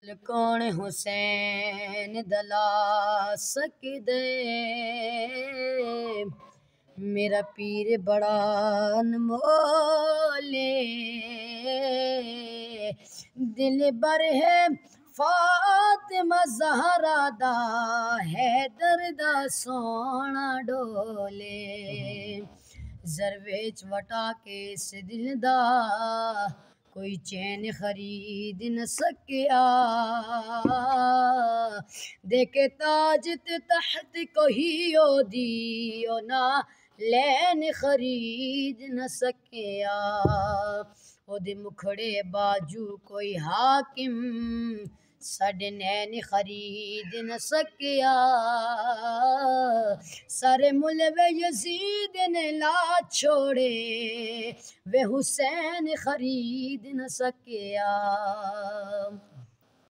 کون حسین دلا سکدے میرا پیر بڑا انمول دل بر ہے فاطمہ زہرا دا حیدر دا سونا ڈولے زرویچ وٹا کے اس دل دا کوئی چین خرید نہ سکیا دیکھے تاج تے تحت کوئی دیو نہ لین خرید نہ سکیا او دے مکھڑے باجو کوئی حاکم ساڈے نین خرید نہ سکیا سارے ملوے یزید نے لا چھوڑے وے حسین خرید نہ سکیا